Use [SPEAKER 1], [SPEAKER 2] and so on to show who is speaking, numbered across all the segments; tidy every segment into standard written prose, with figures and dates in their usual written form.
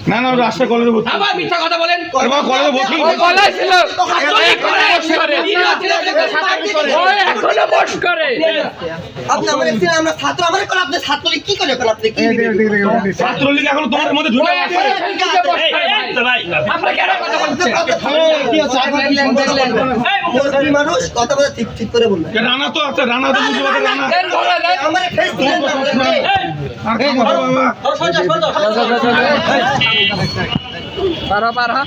[SPEAKER 1] না না রাস্তা করে দেবো
[SPEAKER 2] আবার মিথ্যা কথা বলেন
[SPEAKER 1] করে দেবো কি
[SPEAKER 2] গলায় ছিল এখনো বস করে
[SPEAKER 3] আপনি আমাদের ছিল আমরা ছাত্র আমাদের কোন আপনি ছাত্রলীগ কি করে কোন আপনি কি
[SPEAKER 1] ছাত্রলীগ এখন তোমার মধ্যে ঢুকে আছে
[SPEAKER 2] ভাই আমরা কেন কথা বলছি
[SPEAKER 3] মুসলিম মানুষ কথা বলে ঠিক ঠিক করে বলবেন
[SPEAKER 1] রানা তো আছে রানা তো বুঝতে পারে রানা
[SPEAKER 3] আমাদের ফেস দিলেন না
[SPEAKER 1] আর কি কথা বাবা
[SPEAKER 2] পারা পারা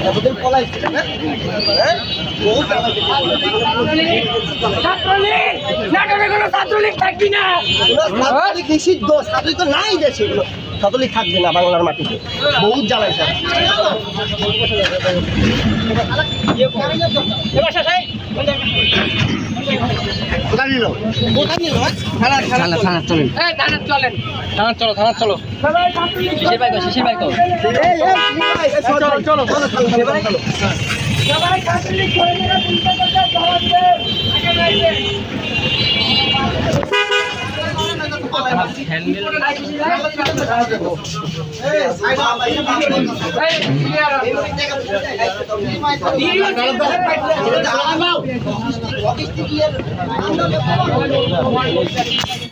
[SPEAKER 3] আমাদের পলাইছে না
[SPEAKER 2] ছাত্রলীগ নাটকে কোনো ছাত্রলীগ থাকবি না
[SPEAKER 3] ছাত্রলীগ নিষিদ্ধ ছাত্রলীগ তো নাই দেশে ছাত্রলীগ থাকবে না বাংলার মাটিতে বহুত জ্বালাইছে কোথায় নিল
[SPEAKER 2] থানা চলেন এই থানা চলেন থানা চলো সবাই ছাত্রলীগ শিশির ভাই
[SPEAKER 3] চলো চলো
[SPEAKER 2] সবাই ছাত্রলীগ করে মেরা পুলিশের কাছে জবাব দেন আগে যাইবে
[SPEAKER 3] হ্যান্ডেল